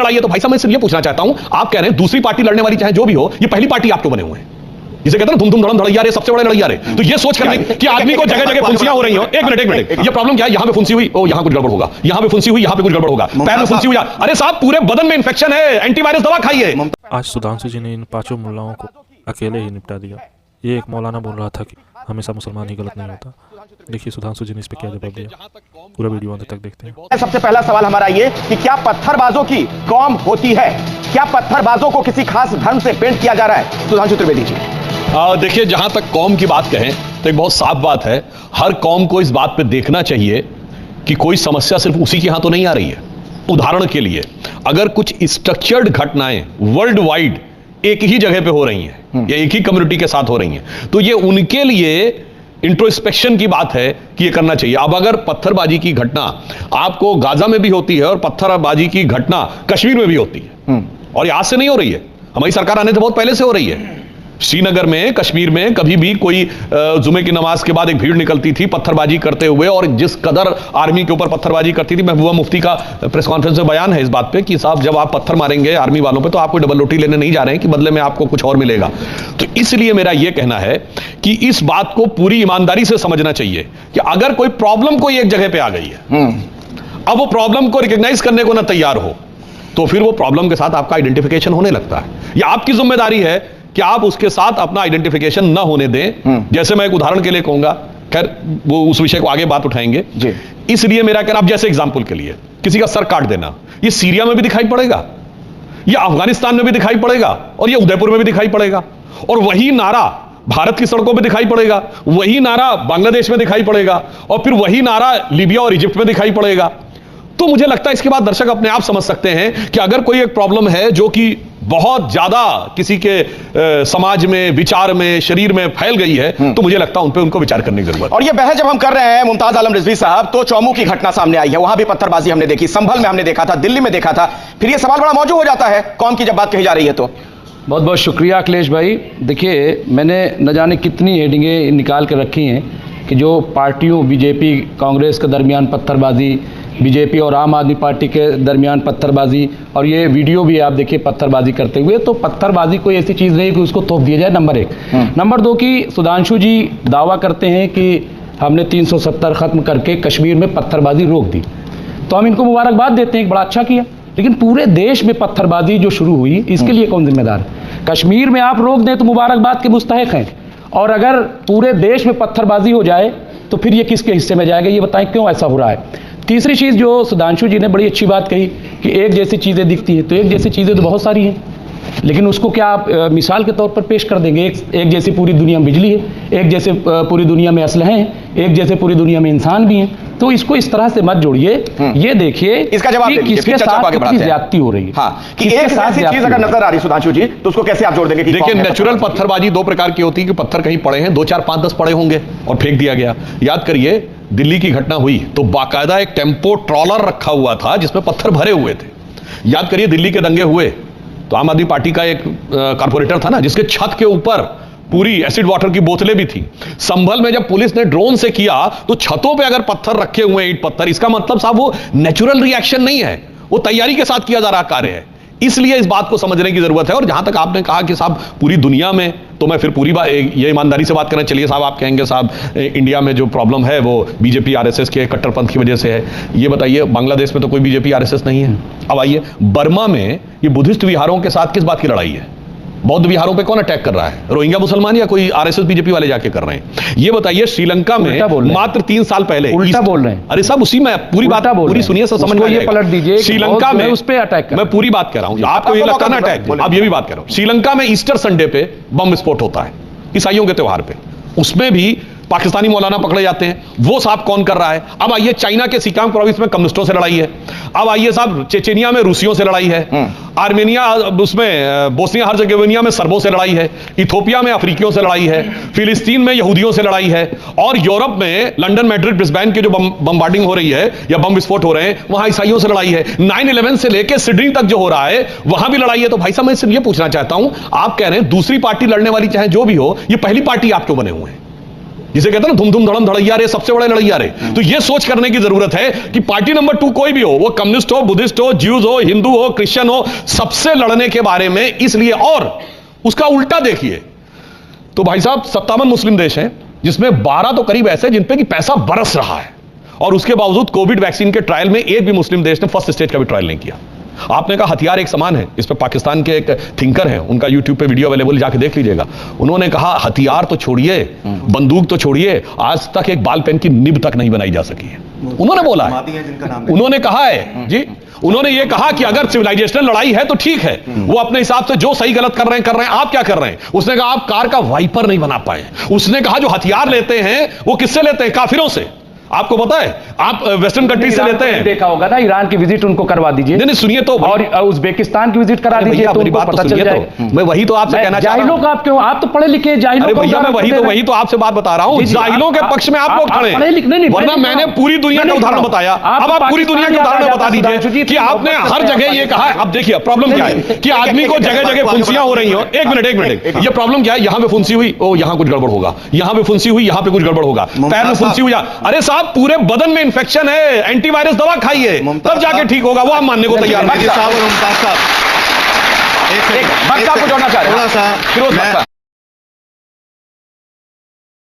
लड़ाई है तो भाई साहब मैं सिर्फ ये पूछना चाहता हूं, आप कह रहे हैं दूसरी पार्टी लड़ने वाली चाहे जो भी हो, ये पहली पार्टी आप क्यों बने हुए हैं? जिसे कहते हैं ना धुम धुम धड़म धड़ैया रे, सबसे बड़े लड़ैया रे। तो ये सोच करने कि आदमी को जगह जगह फुंसियां हो रही हो। एक मिनट, ये प्रॉब्लम क्या है? यहां पे फुंसी हुई, ओ यहां कुछ गड़बड़ होगा, यहां पे फुंसी हुई, यहां पे कुछ गड़बड़ होगा, पैर में फुंसी हुई, अरे साहब पूरे बदन में इंफेक्शन है, एंटीवायरस दवा खाइए। आज सुधांशु जी ने इन 5 मुल्लाओं को अकेले ही निपटा दिया। ये एक मौलाना बोल रहा था कि हमेशा मुसलमान ही गलत नहीं होता। देखिए सुधांशु जी ने इस पे क्या जवाब दिया, पूरा वीडियो अंत तक देखते हैं। सबसे पहला सवाल हमारा ये कि क्या पत्थरबाजों की कौम होती है? क्या पत्थरबाजों को किसी खास धर्म से पेंट किया जा रहा है? सुधांशु त्रिवेदी जी। देखिए, जहां तक कौम की बात कहें तो एक बहुत साफ बात है, हर कौम को इस बात पे देखना चाहिए कि कोई समस्या सिर्फ उसी के यहां तो नहीं आ रही है। उदाहरण के लिए, अगर कुछ स्ट्रक्चर्ड घटनाएं वर्ल्ड वाइड एक ही जगह पे हो रही हैं या एक ही कम्युनिटी के साथ हो रही हैं, तो ये उनके लिए इंट्रोस्पेक्शन की बात है कि ये करना चाहिए। अब अगर पत्थरबाजी की घटना आपको गाजा में भी होती है और पत्थरबाजी की घटना कश्मीर में भी होती है, और ये आज से नहीं हो रही है, हमारी सरकार आने से बहुत पहले से हो रही है। श्रीनगर में, कश्मीर में कभी भी कोई जुमे की नमाज के बाद एक भीड़ निकलती थी पत्थरबाजी करते हुए, और जिस कदर आर्मी के ऊपर पत्थरबाजी करती थी, महबूबा मुफ्ती का प्रेस कॉन्फ्रेंस में बयान है इस बात पे कि साहब जब आप पत्थर मारेंगे आर्मी वालों पे तो आपको डबल रोटी लेने नहीं जा रहे हैं कि बदले में आपको कुछ और मिलेगा। तो इसलिए मेरा यह कहना है कि इस बात को पूरी ईमानदारी से समझना चाहिए कि अगर कोई प्रॉब्लम कोई एक जगह पे आ गई है, अब वो प्रॉब्लम को रिकॉग्नाइज करने को ना तैयार हो, तो फिर वो प्रॉब्लम के साथ आपका आइडेंटिफिकेशन होने लगता है। यह आपकी जिम्मेदारी है कि आप उसके साथ अपना आइडेंटिफिकेशन ना होने दें। जैसे मैं एक उदाहरण के लिए कहूंगा, खैर वो उस विषय को आगे बात उठाएंगे जी। इसलिए मेरा कहना, आप जैसे एग्जांपल के लिए किसी का सर काट देना, ये सीरिया में भी दिखाई पड़ेगा, ये अफगानिस्तान में भी दिखाई पड़ेगा, और ये उदयपुर में भी दिखाई पड़ेगा, और वही नारा भारत की सड़कों पर दिखाई पड़ेगा, वही नारा बांग्लादेश में दिखाई पड़ेगा, और फिर वही नारा लीबिया और इजिप्ट में दिखाई पड़ेगा। तो मुझे लगता है इसके बाद दर्शक अपने आप समझ सकते हैं कि अगर कोई एक प्रॉब्लम है जो कि बहुत ज्यादा किसी के समाज में, विचार में, शरीर में फैल गई है, तो मुझे लगता है उन पे उनको विचार करने की जरूरत है। और ये बहस जब हम कर रहे हैं मुमताज आलम रिजवी साहब, तो चौमू की घटना सामने आई है, वहां भी पत्थरबाजी हमने देखी, संभल में हमने देखा था, दिल्ली में देखा था। फिर ये सवाल बड़ा मौजूद हो जाता है कौम की जब बात कही जा रही है तो। बहुत बहुत शुक्रिया अखिलेश भाई। देखिए, मैंने न जाने कितनी हेडिंगें निकाल के रखी हैं कि जो पार्टियों बीजेपी कांग्रेस के दरमियान पत्थरबाजी, बीजेपी और आम आदमी पार्टी के दरमियान पत्थरबाजी, और ये वीडियो भी आप देखिए पत्थरबाजी करते हुए। तो पत्थरबाजी कोई ऐसी चीज़ नहीं कि उसको तोप दिया जाए, नंबर 1। नंबर 2 कि सुधांशु जी दावा करते हैं कि हमने 370 ख़त्म करके कश्मीर में पत्थरबाजी रोक दी, तो हम इनको मुबारकबाद देते हैं, बड़ा अच्छा किया। लेकिन पूरे देश में पत्थरबाजी जो शुरू हुई, इसके लिए कौन जिम्मेदार है? कश्मीर में आप रोक दें तो मुबारकबाद के मुस्तहिक हैं, और अगर पूरे देश में पत्थरबाजी हो जाए तो फिर ये किसके हिस्से में जाएगा? ये बताएं क्यों ऐसा हो रहा है। तीसरी चीज़ जो सुधांशु जी ने बड़ी अच्छी बात कही कि एक जैसी चीज़ें दिखती हैं, तो एक जैसी चीज़ें तो बहुत सारी हैं, लेकिन उसको क्या आप मिसाल के तौर पर पेश कर देंगे? एक जैसी पूरी दुनिया में बिजली है, एक जैसे पूरी दुनिया में असलहे हैं, एक जैसे पूरी दुनिया में इंसान भी हैं। तो इसको इस तरह से मत जोड़िए। ये देखिए इसका जवाब कि किसके साथ कितनी ज्यादती हो रही है। हाँ, कि एक ऐसी चीज अगर नजर आ रही सुधांशु जी, तो उसको कैसे आप जोड़ देंगे? देखिए, नेचुरल पत्थरबाजी 2 प्रकार की होती है कि पत्थर कहीं पड़े हैं, 2, 4, 5, 10 पड़े होंगे और फेंक दिया गया। याद करिए, दिल्ली की घटना हुई तो बाकायदा एक टेम्पो ट्रॉलर रखा हुआ था जिसमें पत्थर भरे हुए थे। याद करिए, दिल्ली के दंगे हुए तो आम आदमी पार्टी का एक कारपोरेटर था ना, जिसके छत के ऊपर पूरी एसिड वाटर की बोतलें भी थी। संभल में जब पुलिस ने ड्रोन से किया तो छतों पे अगर पत्थर रखे हुए, ईंट पत्थर, इसका मतलब साहब वो नेचुरल रिएक्शन नहीं है, वो तैयारी के साथ किया जा रहा कार्य है। इसलिए इस बात को समझने की जरूरत है। और जहां तक आपने कहा कि साहब पूरी दुनिया में, तो मैं फिर पूरी बात ये ईमानदारी से बात करना, चलिए साहब आप कहेंगे साहब इंडिया में जो प्रॉब्लम है वो बीजेपी आरएसएस के कट्टरपंथ की वजह से है। ये बताइए, बांग्लादेश में तो कोई बीजेपी आरएसएस नहीं है। अब आइए, बर्मा में ये बुद्धिस्ट विहारों के साथ किस बात की लड़ाई है? बौद्ध विहारों पे कौन अटैक कर रहा है? रोहिंग्या मुसलमान या कोई आरएसएस बीजेपी वाले जाके कर रहे हैं? ये बताइए, श्रीलंका में मात्र 3 साल पहले उल्टा बोल रहे हैं। अरे साहब, उसी में पूरी बात पूरी सुनिए, समझ में ये पलट दीजिए। श्रीलंका में उस पे अटैक, मैं पूरी बात कर रहा हूं, आपको ये लगता है ना अटैक, अब ये भी बात कर रहा हूं। श्रीलंका में ईस्टर संडे पे बम विस्फोट होता है, ईसाइयों के त्योहार पे, उसमें भी पाकिस्तानी मौलाना पकड़े जाते हैं। वो साहब कौन कर रहा है? अब आइए, चाइना के सिकांग प्रोविंस में कम्युनिस्टों से लड़ाई है। अब आइए साहब, चेचेनिया में रूसियों से लड़ाई है। आर्मेनिया, उसमें बोस्निया हर्जेगोविना में सर्बों से लड़ाई है। इथोपिया में अफ्रीकियों से लड़ाई है। फिलिस्तीन में यहूदियों से लड़ाई है। और यूरोप में लंदन, मैड्रिड, ब्रिस्बेन के जो बमबार्डिंग हो रही है या बम विस्फोट हो रहे हैं, वहां ईसाइयों से लड़ाई है। 9/11 से लेकर सिडनी तक जो हो रहा है वहां भी लड़ाई है। तो भाई साहब, मैं सिर्फ ये पूछना चाहता हूं, आप कह रहे हैं दूसरी पार्टी लड़ने वाली चाहे जो भी हो, ये पहली पार्टी आप क्यों बने हुए हैं? जिसे कहते हैं ना धुम धुम धड़म धड़ैया रे, सबसे बड़े लड़ैया रे। तो ये सोच करने की जरूरत है कि पार्टी नंबर 2 कोई भी हो, वो कम्युनिस्ट हो, बुद्धिस्ट हो, ज्यूज हो, हिंदू हो, क्रिश्चियन हो, सबसे लड़ने के बारे में इसलिए। और उसका उल्टा देखिए तो भाई साहब 57 मुस्लिम देश हैं जिसमें 12 तो करीब ऐसे जिन पे कि पैसा बरस रहा है, और उसके बावजूद कोविड वैक्सीन के ट्रायल में एक भी मुस्लिम देश ने फर्स्ट स्टेज का भी ट्रायल नहीं किया। आपने कहा हथियार एक समान है, इस पे पाकिस्तान के एक थिंकर हैं, उनका यूट्यूब पे वीडियो अवेलेबल, जाके देख लीजिएगा। उन्होंने कहा हथियार तो छोड़िए, बंदूक तो छोड़िए, आज तक एक बाल पेन की निब तक नहीं बनाई जा सकी है। उन्होंने बोला है, उन्होंने कहा है जी, उन्होंने ये कहा कि अगर सिविलाइजेशनल लड़ाई है तो ठीक है, वो अपने हिसाब से जो सही गलत कर रहे हैं, आप क्या कर रहे हैं। उसने कहा आप कार का वाइपर नहीं बना पाए। उसने कहा जो हथियार लेते हैं वो किससे लेते हैं, काफिरों से। आपको पता है, आप वेस्टर्न कंट्री से लेते हैं। देखा होगा ना, ईरान की विजिट उनको करवा दीजिए। नहीं सुनिए तो, और उज्बेकिस्तान की विजिट करा दीजिए तो उनको पता चल जाए। मैं वही तो आपसे कहना चाह रहा हूं। जाहिलों का आप क्यों, आप तो पढ़े लिखे जाहिलों का। भैया मैं वही तो आपसे बात बता रहा हूं, जाहिलों के पक्ष में आप लोग खड़े, वरना मैंने पूरी दुनिया का उदाहरण बताया। अब आप पूरी दुनिया के उदाहरण बता दीजिए कि आपने हर जगह ये कहा। अब देखिए प्रॉब्लम क्या है कि आदमी को जगह जगह फुंसियां हो रही हो। एक मिनट, ये प्रॉब्लम क्या है, यहां पे फुंसी हुई, ओ यहां कुछ गड़बड़ होगा, यहां पे फुंसी हुई, यहां पे कुछ गड़बड़ होगा, पैर में फुंसी हुई। अरे साहब पूरे बदन में इंफेक्शन है, एंटीवायरस दवा खाइए तब जाके ठीक होगा। वो आप मानने को तैयार नहीं। एक को जोड़ना चाह रहे हैं,